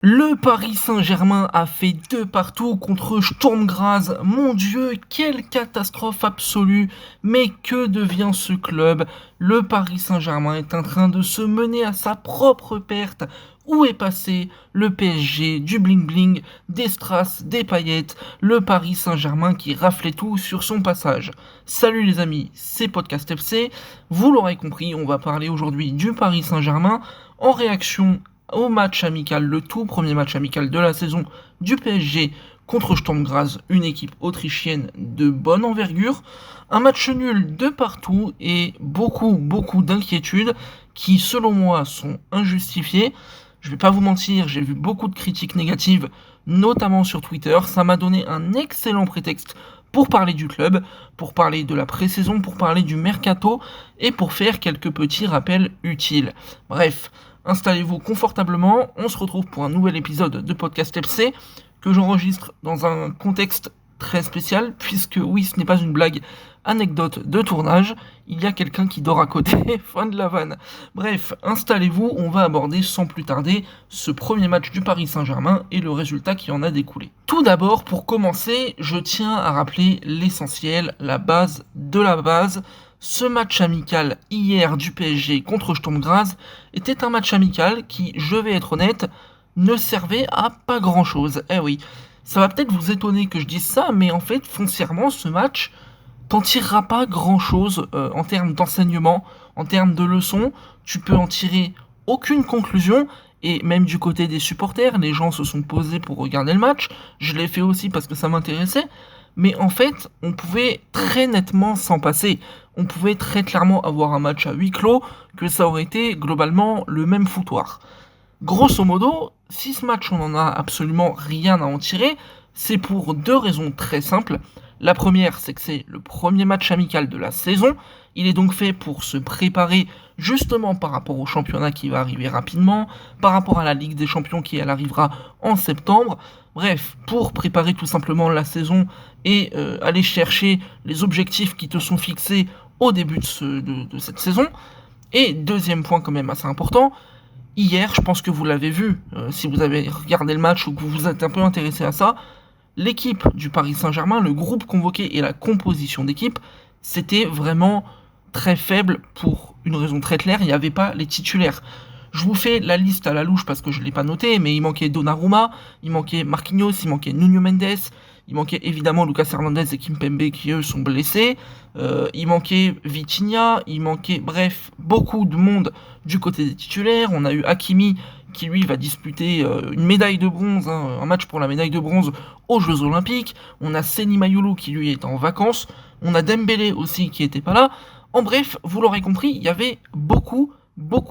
Le Paris Saint-Germain a fait 2 partout contre Sturm Graz. Mon Dieu, quelle catastrophe absolue! Mais que devient ce club? Le Paris Saint-Germain est en train de se mener à sa propre perte. Où est passé le PSG, du bling-bling, des strass, des paillettes, le Paris Saint-Germain qui raflait tout sur son passage? Salut les amis, c'est Podcast FC. Vous l'aurez compris, on va parler aujourd'hui du Paris Saint-Germain en réaction au match amical, le tout premier match amical de la saison du PSG contre Sturm Graz, une équipe autrichienne de bonne envergure. Un match nul de partout et beaucoup d'inquiétudes qui, selon moi, sont injustifiées. Je vais pas vous mentir, j'ai vu beaucoup de critiques négatives, notamment sur Twitter. Ça m'a donné un excellent prétexte pour parler du club, pour parler de la pré-saison, pour parler du mercato et pour faire quelques petits rappels utiles. Bref, installez-vous confortablement, on se retrouve pour un nouvel épisode de Podcast FC que j'enregistre dans un contexte très spécial puisque oui, ce n'est pas une blague, anecdote de tournage, il y a quelqu'un qui dort à côté, fin de la vanne. Bref, installez-vous, on va aborder sans plus tarder ce premier match du Paris Saint-Germain et le résultat qui en a découlé. Tout d'abord, pour commencer, je tiens à rappeler l'essentiel, la base de la base. Ce match amical hier du PSG contre Sturm Graz était un match amical qui, je vais être honnête, ne servait à pas grand chose. Eh oui, ça va peut-être vous étonner que je dise ça, mais en fait, foncièrement, ce match t'en tirera pas grand chose en termes d'enseignement, en termes de leçons. Tu peux en tirer aucune conclusion. Et même du côté des supporters, les gens se sont posés pour regarder le match. Je l'ai fait aussi parce que ça m'intéressait. Mais en fait, on pouvait très nettement s'en passer. On pouvait très clairement avoir un match à huis clos, que ça aurait été globalement le même foutoir. Grosso modo, si ce match on n'en a absolument rien à en tirer, c'est pour deux raisons très simples. La première, c'est que c'est le premier match amical de la saison. Il est donc fait pour se préparer justement par rapport au championnat qui va arriver rapidement, par rapport à la Ligue des Champions qui elle arrivera en septembre. Bref, pour préparer tout simplement la saison et aller chercher les objectifs qui te sont fixés au début de cette saison. Et deuxième point quand même assez important, hier, je pense que vous l'avez vu, si vous avez regardé le match ou que vous vous êtes un peu intéressé à ça, l'équipe du Paris Saint-Germain, le groupe convoqué et la composition d'équipe, c'était vraiment très faible pour une raison très claire, il n'y avait pas les titulaires. Je vous fais la liste à la louche parce que je ne l'ai pas noté, mais il manquait Donnarumma, il manquait Marquinhos, il manquait Nuno Mendes, il manquait évidemment Lucas Hernandez et Kimpembe qui eux sont blessés, il manquait Vitinha, il manquait bref beaucoup de monde du côté des titulaires. On a eu Hakimi qui lui va disputer une médaille de bronze, un match pour la médaille de bronze aux Jeux Olympiques. On a Seny Mayulu qui lui est en vacances, on a Dembélé aussi qui était pas là. En bref, vous l'aurez compris, il y avait beaucoup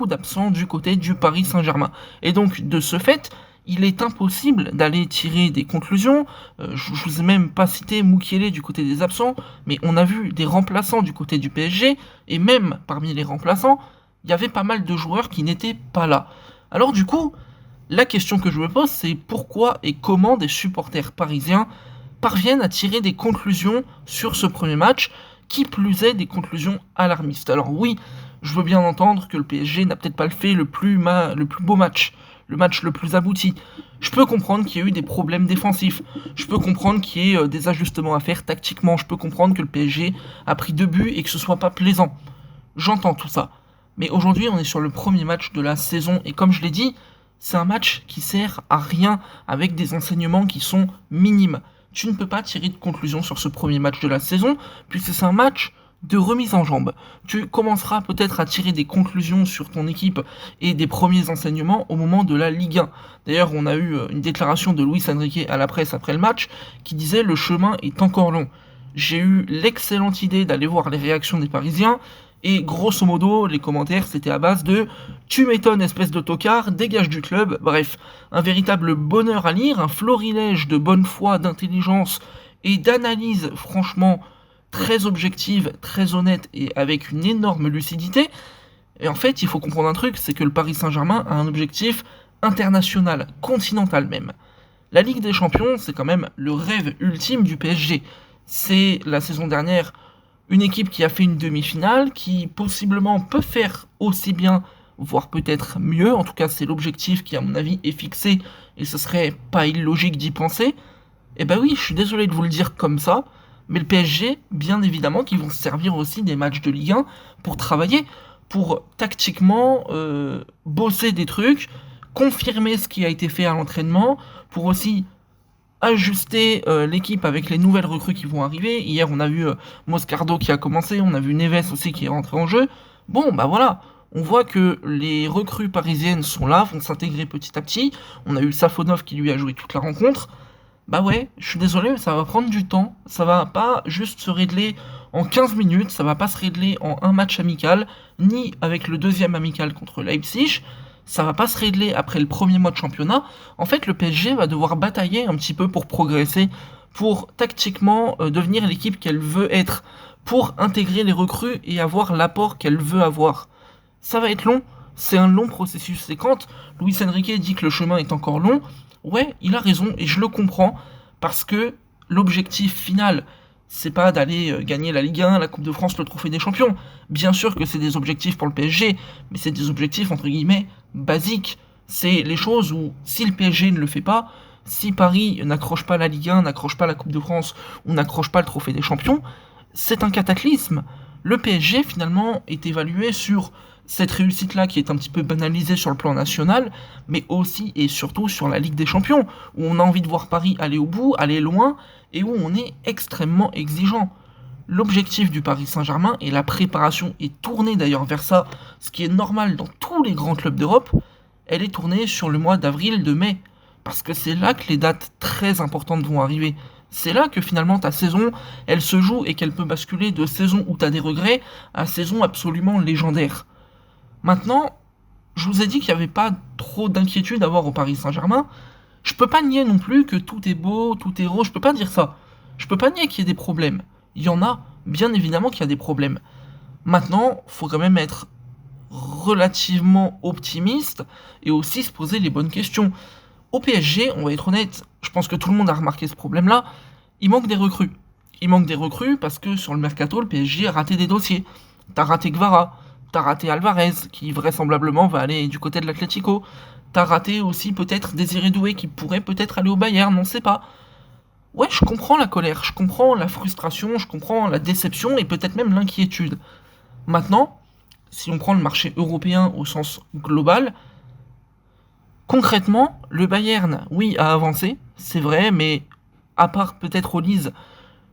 d'absents du côté du Paris Saint-Germain. Et donc, de ce fait, il est impossible d'aller tirer des conclusions. Je vous ai même pas cité Mukiele du côté des absents, mais on a vu des remplaçants du côté du PSG, et même parmi les remplaçants, il y avait pas mal de joueurs qui n'étaient pas là. Alors du coup, la question que je me pose, c'est pourquoi et comment des supporters parisiens parviennent à tirer des conclusions sur ce premier match, qui plus est des conclusions alarmistes. Alors oui, je veux bien entendre que le PSG n'a peut-être pas fait le plus beau match, le match le plus abouti. Je peux comprendre qu'il y a eu des problèmes défensifs. Je peux comprendre qu'il y ait des ajustements à faire tactiquement. Je peux comprendre que le PSG a pris 2 buts et que ce soit pas plaisant. J'entends tout ça. Mais aujourd'hui, on est sur le premier match de la saison. Et comme je l'ai dit, c'est un match qui sert à rien avec des enseignements qui sont minimes. Tu ne peux pas tirer de conclusion sur ce premier match de la saison, puisque c'est un match de remise en jambe. Tu commenceras peut-être à tirer des conclusions sur ton équipe et des premiers enseignements au moment de la Ligue 1. D'ailleurs, on a eu une déclaration de Luis Enrique à la presse après le match qui disait « Le chemin est encore long ». J'ai eu l'excellente idée d'aller voir les réactions des Parisiens et grosso modo, les commentaires c'était à base de « Tu m'étonnes espèce de tocard, dégage du club ». Bref, un véritable bonheur à lire, un florilège de bonne foi, d'intelligence et d'analyse franchement très objective, très honnête et avec une énorme lucidité. Et en fait, il faut comprendre un truc, c'est que le Paris Saint-Germain a un objectif international, continental même. La Ligue des Champions, c'est quand même le rêve ultime du PSG. C'est la saison dernière une équipe qui a fait une demi-finale, qui possiblement peut faire aussi bien, voire peut-être mieux. En tout cas, c'est l'objectif qui, à mon avis, est fixé et ce serait pas illogique d'y penser, eh ben oui, je suis désolé de vous le dire comme ça, mais le PSG, bien évidemment, qu'ils vont se servir aussi des matchs de Ligue 1 pour travailler, pour tactiquement bosser des trucs, confirmer ce qui a été fait à l'entraînement, pour aussi ajuster l'équipe avec les nouvelles recrues qui vont arriver. Hier, on a vu Moscardo qui a commencé, on a vu Neves aussi qui est rentré en jeu. Bon, bah voilà, on voit que les recrues parisiennes sont là, vont s'intégrer petit à petit. On a eu Safonov qui lui a joué toute la rencontre. Bah ouais, je suis désolé, mais ça va prendre du temps. Ça va pas juste se régler en 15 minutes, ça va pas se régler en un match amical, ni avec le deuxième amical contre Leipzig. Ça va pas se régler après le premier mois de championnat. En fait, le PSG va devoir batailler un petit peu pour progresser, pour tactiquement devenir l'équipe qu'elle veut être, pour intégrer les recrues et avoir l'apport qu'elle veut avoir. Ça va être long, c'est un long processus. C'est quand Luis Enrique dit que le chemin est encore long, ouais, il a raison et je le comprends parce que l'objectif final, c'est pas d'aller gagner la Ligue 1, la Coupe de France, le Trophée des Champions. Bien sûr que c'est des objectifs pour le PSG, mais c'est des objectifs entre guillemets basiques. C'est les choses où si le PSG ne le fait pas, si Paris n'accroche pas la Ligue 1, n'accroche pas la Coupe de France ou n'accroche pas le Trophée des Champions, c'est un cataclysme. Le PSG finalement est évalué sur cette réussite-là qui est un petit peu banalisée sur le plan national, mais aussi et surtout sur la Ligue des Champions, où on a envie de voir Paris aller au bout, aller loin, et où on est extrêmement exigeant. L'objectif du Paris Saint-Germain, et la préparation est tournée d'ailleurs vers ça, ce qui est normal dans tous les grands clubs d'Europe, elle est tournée sur le mois d'avril, de mai, parce que c'est là que les dates très importantes vont arriver. C'est là que finalement ta saison, elle se joue et qu'elle peut basculer de saison où tu as des regrets à saison absolument légendaire. Maintenant, je vous ai dit qu'il n'y avait pas trop d'inquiétude à avoir au Paris Saint-Germain. Je peux pas nier non plus que tout est beau, tout est rose, je peux pas dire ça. Je peux pas nier qu'il y ait des problèmes. Il y en a, bien évidemment qu'il y a des problèmes. Maintenant, faut quand même être relativement optimiste et aussi se poser les bonnes questions. Au PSG, on va être honnête, je pense que tout le monde a remarqué ce problème-là, il manque des recrues. Il manque des recrues parce que sur le mercato, le PSG a raté des dossiers. T'as raté Gvara, t'as raté Alvarez, qui vraisemblablement va aller du côté de l'Atlético. T'as raté aussi peut-être Désiré Doué, qui pourrait peut-être aller au Bayern, on sait pas. Ouais, je comprends la colère, je comprends la frustration, je comprends la déception et peut-être même l'inquiétude. Maintenant, si on prend le marché européen au sens global, concrètement, le Bayern, oui, a avancé, c'est vrai, mais à part peut-être Olise,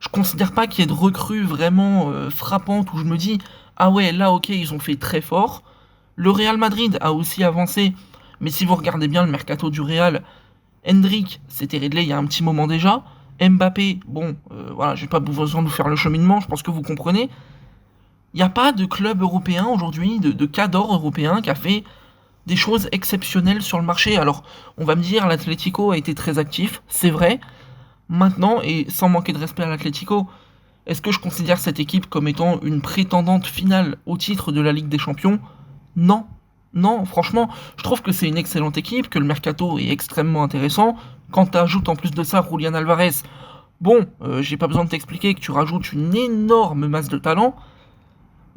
je considère pas qu'il y ait de recrues vraiment frappantes où je me dis ah ouais, là ok, ils ont fait très fort. Le Real Madrid a aussi avancé, mais si vous regardez bien le mercato du Real, Hendrik, c'était réglé il y a un petit moment déjà. Mbappé, bon, voilà, j'ai pas besoin de vous faire le cheminement, je pense que vous comprenez. Il n'y a pas de club européen aujourd'hui, de cadre européen qui a fait des choses exceptionnelles sur le marché. Alors, on va me dire, l'Atlético a été très actif, c'est vrai. Maintenant, et sans manquer de respect à l'Atlético, est-ce que je considère cette équipe comme étant une prétendante finale au titre de la Ligue des Champions? Non. Non, franchement, je trouve que c'est une excellente équipe, que le mercato est extrêmement intéressant. Quand tu ajoutes en plus de ça Julian Alvarez, bon, j'ai pas besoin de t'expliquer que tu rajoutes une énorme masse de talent,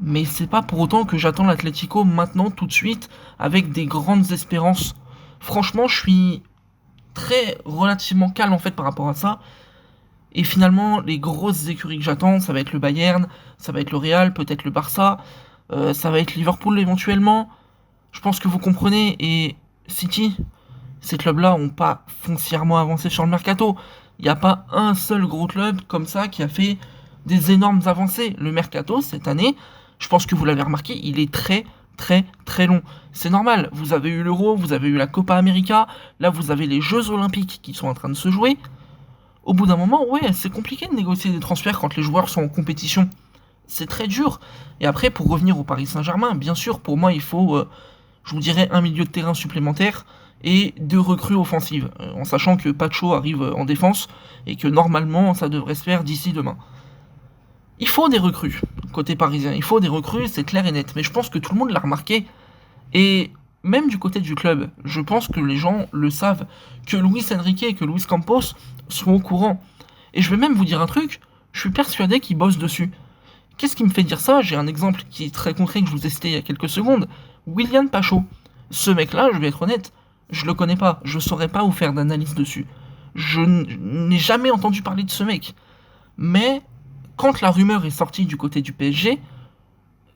mais c'est pas pour autant que j'attends l'Atlético maintenant, tout de suite, avec des grandes espérances. Franchement, je suis très relativement calme en fait par rapport à ça. Et finalement, les grosses écuries que j'attends, ça va être le Bayern, ça va être le Real, peut-être le Barça, ça va être Liverpool éventuellement. Je pense que vous comprenez. Et City, ces clubs-là n'ont pas foncièrement avancé sur le mercato. Il n'y a pas un seul gros club comme ça qui a fait des énormes avancées. Le mercato, cette année, je pense que vous l'avez remarqué, il est très très très long. C'est normal, vous avez eu l'Euro, vous avez eu la Copa América, là vous avez les Jeux Olympiques qui sont en train de se jouer. Au bout d'un moment, ouais, c'est compliqué de négocier des transferts quand les joueurs sont en compétition. C'est très dur. Et après, pour revenir au Paris Saint-Germain, bien sûr, pour moi, il faut, je vous dirais, un milieu de terrain supplémentaire et 2 recrues offensives, en sachant que Pacho arrive en défense et que normalement, ça devrait se faire d'ici demain. Il faut des recrues, côté parisien, il faut des recrues, c'est clair et net. Mais je pense que tout le monde l'a remarqué. Et même du côté du club, je pense que les gens le savent, que Luis Enrique et que Luis Campos sont au courant. Et je vais même vous dire un truc, je suis persuadé qu'ils bossent dessus. Qu'est-ce qui me fait dire ça? J'ai un exemple qui est très concret que je vous ai cité il y a quelques secondes. William Pacho. Ce mec-là, je vais être honnête, Je le connais pas, je saurais pas vous faire d'analyse dessus. N'ai jamais entendu parler de ce mec. Mais quand la rumeur est sortie du côté du PSG,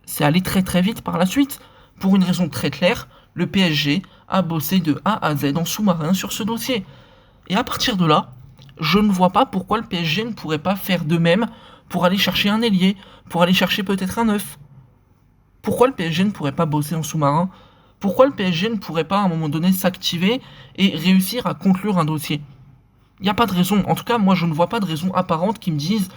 c'est allé très très vite par la suite. Pour une raison très claire, le PSG a bossé de A à Z en sous-marin sur ce dossier. Et à partir de là, je ne vois pas pourquoi le PSG ne pourrait pas faire de même pour aller chercher un ailier, pour aller chercher peut-être un neuf. Pourquoi le PSG ne pourrait pas bosser en sous-marin? Pourquoi le PSG ne pourrait pas à un moment donné s'activer et réussir à conclure un dossier? Il n'y a pas de raison. En tout cas, moi je ne vois pas de raison apparente qui me disent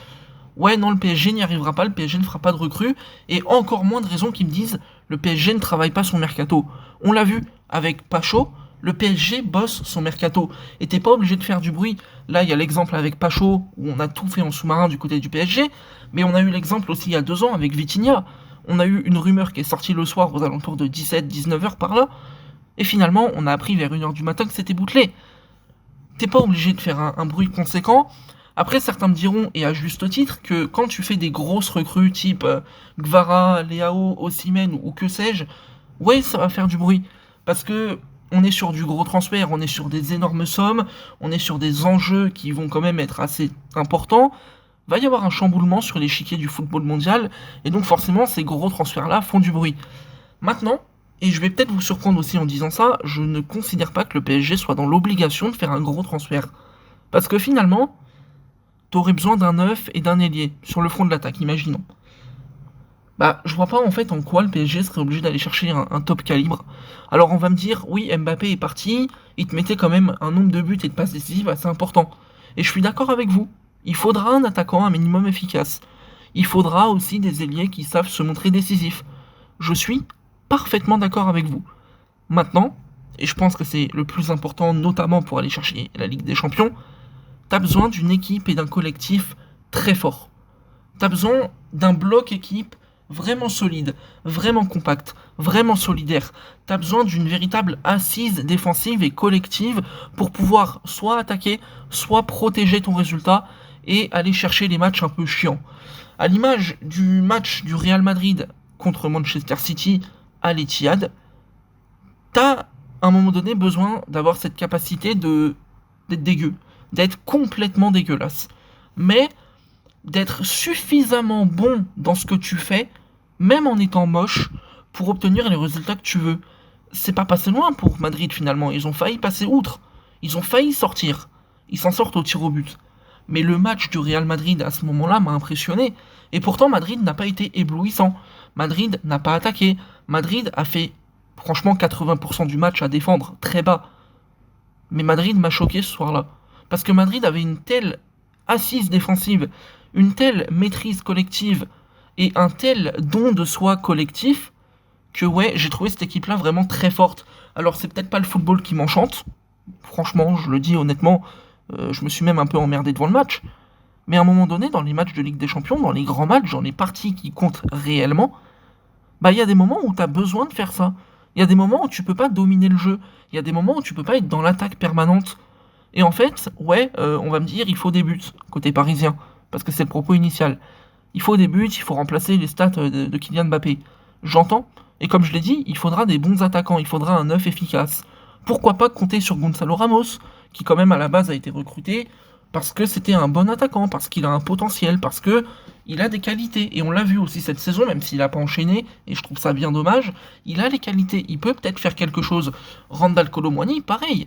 ouais non, le PSG n'y arrivera pas, le PSG ne fera pas de recrue, et encore moins de raisons qui me disent le PSG ne travaille pas son mercato. On l'a vu avec Pacho, le PSG bosse son mercato, et t'es pas obligé de faire du bruit. Là il y a l'exemple avec Pacho, où on a tout fait en sous-marin du côté du PSG, mais on a eu l'exemple aussi il y a 2 ans avec Vitinha. On a eu une rumeur qui est sortie le soir aux alentours de 17-19h par là, et finalement on a appris vers 1h du matin que c'était bouclé. T'es pas obligé de faire un bruit conséquent. Après, certains me diront, et à juste titre, que quand tu fais des grosses recrues type Gvara, Leao, Osimhen ou que sais-je, ouais, ça va faire du bruit. Parce que on est sur du gros transfert, on est sur des énormes sommes, on est sur des enjeux qui vont quand même être assez importants. Va y avoir un chamboulement sur l'échiquier du football mondial, et donc forcément, ces gros transferts-là font du bruit. Maintenant, et je vais peut-être vous surprendre aussi en disant ça, je ne considère pas que le PSG soit dans l'obligation de faire un gros transfert. Parce que finalement, t'aurais besoin d'un neuf et d'un ailier sur le front de l'attaque, imaginons. Bah, je vois pas en fait en quoi le PSG serait obligé d'aller chercher un top calibre. Alors on va me dire, oui, Mbappé est parti, il te mettait quand même un nombre de buts et de passes décisives assez important. Et je suis d'accord avec vous. Il faudra un attaquant un minimum efficace. Il faudra aussi des ailiers qui savent se montrer décisifs. Je suis parfaitement d'accord avec vous. Maintenant, et je pense que c'est le plus important notamment pour aller chercher la Ligue des Champions, t'as besoin d'une équipe et d'un collectif très fort. T'as besoin d'un bloc équipe vraiment solide, vraiment compact, vraiment solidaire. T'as besoin d'une véritable assise défensive et collective pour pouvoir soit attaquer, soit protéger ton résultat et aller chercher les matchs un peu chiants. À l'image du match du Real Madrid contre Manchester City à l'Etihad, t'as à un moment donné besoin d'avoir cette capacité d'être dégueu, d'être complètement dégueulasse, mais d'être suffisamment bon dans ce que tu fais, même en étant moche, pour obtenir les résultats que tu veux. C'est pas passé loin pour Madrid finalement, ils ont failli passer outre, ils ont failli sortir, ils s'en sortent au tir au but. Mais le match du Real Madrid à ce moment-là m'a impressionné, et pourtant Madrid n'a pas été éblouissant, Madrid n'a pas attaqué, Madrid a fait franchement 80% du match à défendre, très bas. Mais Madrid m'a choqué ce soir-là. Parce que Madrid avait une telle assise défensive, une telle maîtrise collective et un tel don de soi collectif que ouais, j'ai trouvé cette équipe-là vraiment très forte. Alors c'est peut-être pas le football qui m'enchante, franchement, je le dis honnêtement, je me suis même un peu emmerdé devant le match. Mais à un moment donné, dans les matchs de Ligue des Champions, dans les grands matchs, dans les parties qui comptent réellement, bah il y a des moments où tu as besoin de faire ça. Il y a des moments où tu peux pas dominer le jeu. Il y a des moments où tu peux pas être dans l'attaque permanente. Et en fait, ouais, on va me dire, il faut des buts, côté parisien, parce que c'est le propos initial. Il faut des buts, il faut remplacer les stats de Kylian Mbappé. J'entends, et comme je l'ai dit, il faudra des bons attaquants, il faudra un neuf efficace. Pourquoi pas compter sur Gonzalo Ramos, qui quand même à la base a été recruté parce que c'était un bon attaquant, parce qu'il a un potentiel, parce que il a des qualités. Et on l'a vu aussi cette saison, même s'il n'a pas enchaîné, et je trouve ça bien dommage, il a les qualités, il peut peut-être faire quelque chose. Randal Kolo Muani, pareil.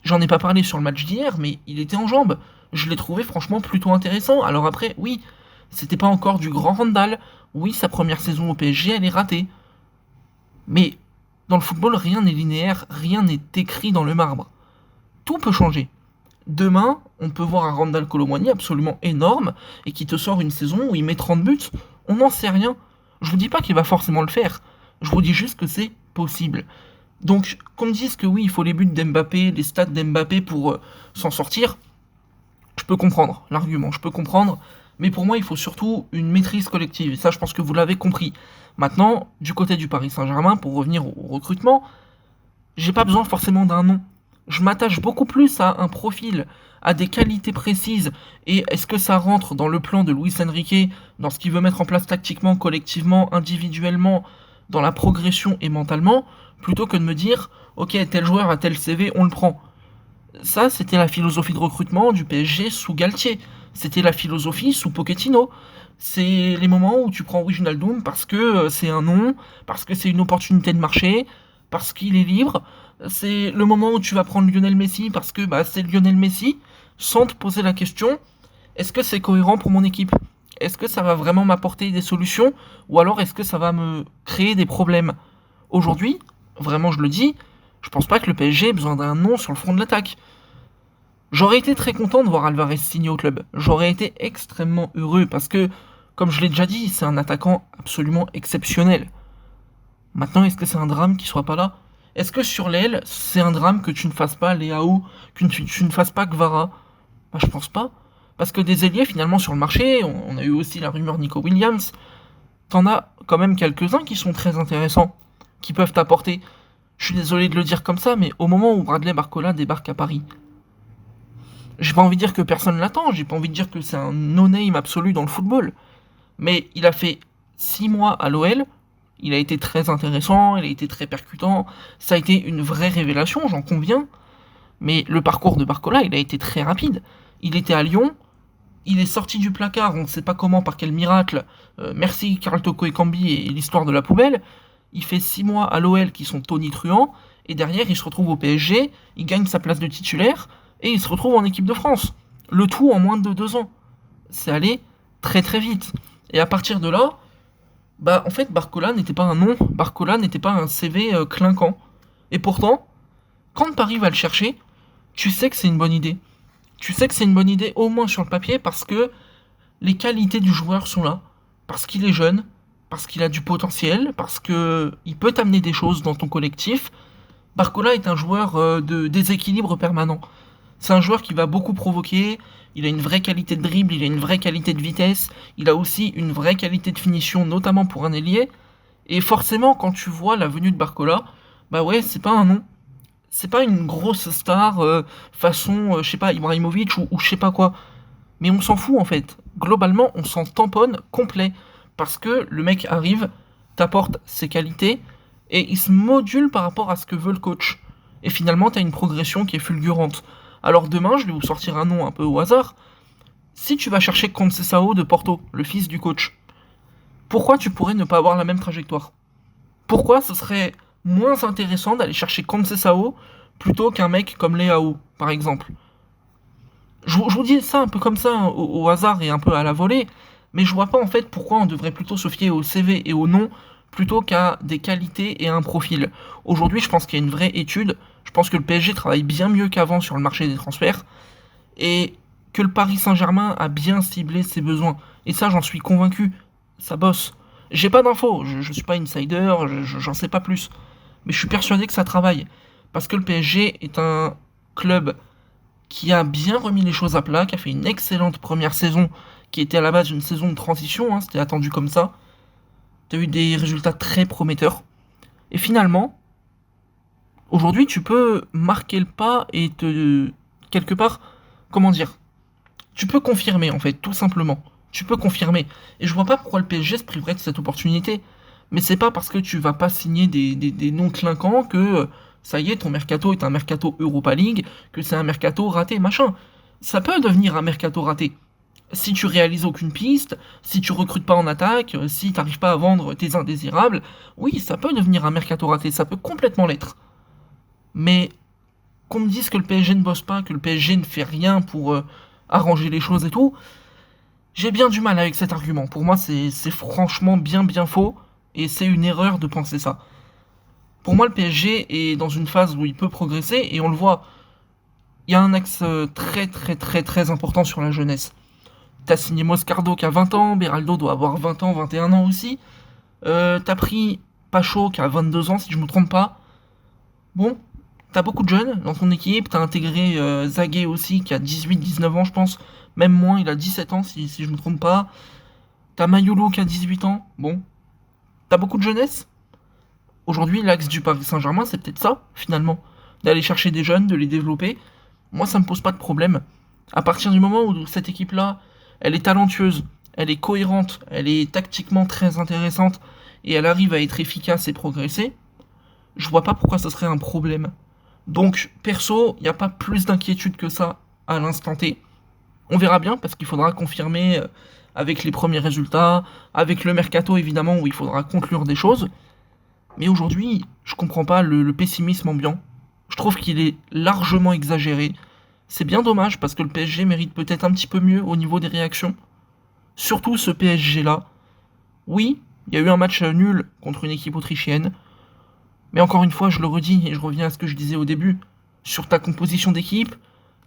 J'en ai pas parlé sur le match d'hier, mais il était en jambes. Je l'ai trouvé franchement plutôt intéressant. Alors après, oui, c'était pas encore du grand Randal. Oui, sa première saison au PSG, elle est ratée. Mais dans le football, rien n'est linéaire, rien n'est écrit dans le marbre. Tout peut changer. Demain, on peut voir un Randal Kolo Muani absolument énorme et qui te sort une saison où il met 30 buts. On n'en sait rien. Je vous dis pas qu'il va forcément le faire. Je vous dis juste que c'est possible. Donc, qu'on me dise que oui, il faut les buts d'Mbappé, les stats d'Mbappé pour s'en sortir, je peux comprendre l'argument, je peux comprendre. Mais pour moi, il faut surtout une maîtrise collective. Et ça, je pense que vous l'avez compris. Maintenant, du côté du Paris Saint-Germain, pour revenir au recrutement, j'ai pas besoin forcément d'un nom. Je m'attache beaucoup plus à un profil, à des qualités précises, et est-ce que ça rentre dans le plan de Luis Enrique, dans ce qu'il veut mettre en place tactiquement, collectivement, individuellement, dans la progression et mentalement, plutôt que de me dire, Ok, tel joueur a tel CV, on le prend. Ça, c'était la philosophie de recrutement du PSG sous Galtier. C'était la philosophie sous Pochettino. C'est les moments où tu prends Wijnaldum parce que c'est un nom, parce que c'est une opportunité de marché, parce qu'il est libre. C'est le moment où tu vas prendre Lionel Messi parce que c'est Lionel Messi, sans te poser la question, est-ce que c'est cohérent pour mon équipe? Est-ce que ça va vraiment m'apporter des solutions? Ou alors est-ce que ça va me créer des problèmes? Aujourd'hui, vraiment je le dis, je pense pas que le PSG ait besoin d'un nom sur le front de l'attaque. J'aurais été très content de voir Alvarez signer au club. J'aurais été extrêmement heureux parce que, comme je l'ai déjà dit, c'est un attaquant absolument exceptionnel. Maintenant, est-ce que c'est un drame qu'il soit pas là? Est-ce que sur l'aile, c'est un drame que tu ne fasses pas Leao, que tu ne fasses pas Kvara? Je pense pas. Parce que des ailiers, finalement, sur le marché, on a eu aussi la rumeur Nico Williams, t'en as quand même quelques-uns qui sont très intéressants, qui peuvent t'apporter. Je suis désolé de le dire comme ça, mais au moment où Bradley Barcola débarque à Paris, j'ai pas envie de dire que personne l'attend, j'ai pas envie de dire que c'est un no-name absolu dans le football. Mais il a fait 6 mois à l'OL, il a été très intéressant, il a été très percutant, ça a été une vraie révélation, j'en conviens. Mais le parcours de Barcola, il a été très rapide. Il était à Lyon, il est sorti du placard, on ne sait pas comment, par quel miracle. Merci Karl Toko Ekambi et l'histoire de la poubelle. Il fait 6 mois à l'OL qui sont tonitruants, et derrière il se retrouve au PSG, il gagne sa place de titulaire, et il se retrouve en équipe de France. Le tout en moins de 2 ans. C'est allé très très vite. Et à partir de là, en fait Barcola n'était pas un nom, Barcola n'était pas un CV clinquant. Et pourtant, quand Paris va le chercher, tu sais que c'est une bonne idée. Tu sais que c'est une bonne idée au moins sur le papier parce que les qualités du joueur sont là. Parce qu'il est jeune, parce qu'il a du potentiel, parce que il peut t'amener des choses dans ton collectif. Barcola est un joueur de déséquilibre permanent. C'est un joueur qui va beaucoup provoquer, il a une vraie qualité de dribble, il a une vraie qualité de vitesse, il a aussi une vraie qualité de finition, notamment pour un ailier. Et forcément, quand tu vois la venue de Barcola, ouais, c'est pas un nom. C'est pas une grosse star façon, je sais pas, Ibrahimovic ou je sais pas quoi. Mais on s'en fout en fait. Globalement, on s'en tamponne complet. Parce que le mec arrive, t'apporte ses qualités, et il se module par rapport à ce que veut le coach. Et finalement, t'as une progression qui est fulgurante. Alors demain, je vais vous sortir un nom un peu au hasard. Si tu vas chercher Conceição de Porto, le fils du coach, pourquoi tu pourrais ne pas avoir la même trajectoire? Pourquoi ce serait moins intéressant d'aller chercher Conceição plutôt qu'un mec comme Leao, par exemple? Je vous dis ça un peu comme ça, au hasard et un peu à la volée, mais je vois pas en fait pourquoi on devrait plutôt se fier au CV et au nom plutôt qu'à des qualités et à un profil. Aujourd'hui, je pense qu'il y a une vraie étude. Je pense que le PSG travaille bien mieux qu'avant sur le marché des transferts et que le Paris Saint-Germain a bien ciblé ses besoins. Et ça, j'en suis convaincu. Ça bosse. J'ai pas d'infos, je suis pas insider, j'en sais pas plus. Mais je suis persuadé que ça travaille. Parce que le PSG est un club qui a bien remis les choses à plat, qui a fait une excellente première saison, qui était à la base une saison de transition, hein, c'était attendu comme ça. Tu as eu des résultats très prometteurs. Et finalement, aujourd'hui, tu peux marquer le pas et quelque part, comment dire, tu peux confirmer en fait, tout simplement. Tu peux confirmer. Et je vois pas pourquoi le PSG se priverait de cette opportunité. Mais c'est pas parce que tu vas pas signer des noms clinquants que ça y est, ton mercato est un mercato Europa League, que c'est un mercato raté, machin. Ça peut devenir un mercato raté. Si tu réalises aucune piste, si tu recrutes pas en attaque, si t'arrives pas à vendre tes indésirables, oui, ça peut devenir un mercato raté, ça peut complètement l'être. Mais qu'on me dise que le PSG ne bosse pas, que le PSG ne fait rien pour arranger les choses et tout, j'ai bien du mal avec cet argument. Pour moi, c'est franchement bien faux, et c'est une erreur de penser ça. Pour moi, le PSG est dans une phase où il peut progresser, et on le voit, il y a un axe très important sur la jeunesse. T'as signé Moscardo qui a 20 ans, Beraldo doit avoir 20 ans, 21 ans aussi. T'as pris Pacho qui a 22 ans, si je me trompe pas. Bon, t'as beaucoup de jeunes dans ton équipe, t'as intégré Zaguet aussi qui a 18-19 ans, je pense. Même moins, il a 17 ans, si je me trompe pas. T'as Mayolo qui a 18 ans. Bon, t'as beaucoup de jeunesse. Aujourd'hui, l'axe du Paris Saint-Germain, c'est peut-être ça, finalement. D'aller chercher des jeunes, de les développer. Moi, ça me pose pas de problème. À partir du moment où cette équipe-là, elle est talentueuse, elle est cohérente, elle est tactiquement très intéressante, et elle arrive à être efficace et progresser, Je vois pas pourquoi ce serait un problème. Donc, perso, il n'y a pas plus d'inquiétude que ça à l'instant T. On verra bien, parce qu'il faudra confirmer avec les premiers résultats, avec le mercato évidemment, où il faudra conclure des choses. Mais aujourd'hui, je comprends pas le pessimisme ambiant. Je trouve qu'il est largement exagéré. C'est bien dommage, parce que le PSG mérite peut-être un petit peu mieux au niveau des réactions. Surtout ce PSG-là. Oui, il y a eu un match nul contre une équipe autrichienne. Mais encore une fois, je le redis et je reviens à ce que je disais au début. Sur ta composition d'équipe,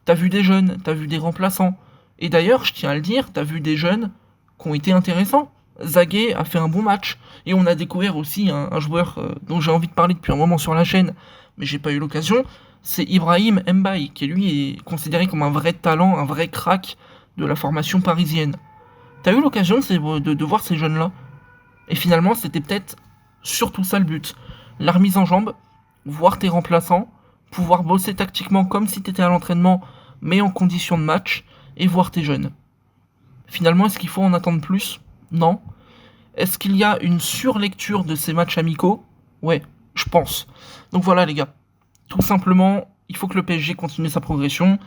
t'as vu des jeunes, t'as vu des remplaçants. Et d'ailleurs, je tiens à le dire, t'as vu des jeunes qui ont été intéressants. Zaguet a fait un bon match. Et on a découvert aussi un joueur dont j'ai envie de parler depuis un moment sur la chaîne, mais j'ai pas eu l'occasion. C'est Ibrahim Mbaye, qui lui est considéré comme un vrai talent, un vrai crack de la formation parisienne. T'as eu l'occasion de voir ces jeunes-là? Et finalement, c'était peut-être surtout ça le but. La remise en jambe, voir tes remplaçants, pouvoir bosser tactiquement comme si t'étais à l'entraînement, mais en condition de match, et voir tes jeunes. Finalement, est-ce qu'il faut en attendre plus? Non. Est-ce qu'il y a une surlecture de ces matchs amicaux? Ouais, je pense. Donc voilà les gars. Tout simplement, il faut que le PSG continue sa progression,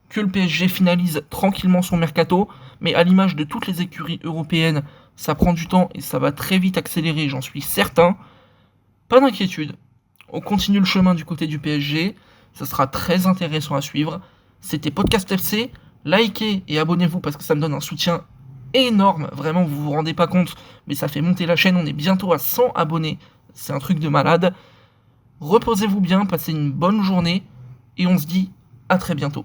que le PSG finalise tranquillement son mercato, mais à l'image de toutes les écuries européennes, ça prend du temps et ça va très vite accélérer, j'en suis certain. Pas d'inquiétude. On continue le chemin du côté du PSG. Ça sera très intéressant à suivre. C'était Podcast FC. Likez et abonnez-vous parce que ça me donne un soutien énorme. Vraiment, vous vous rendez pas compte, mais ça fait monter la chaîne. On est bientôt à 100 abonnés. C'est un truc de malade. Reposez-vous bien, passez une bonne journée et on se dit à très bientôt.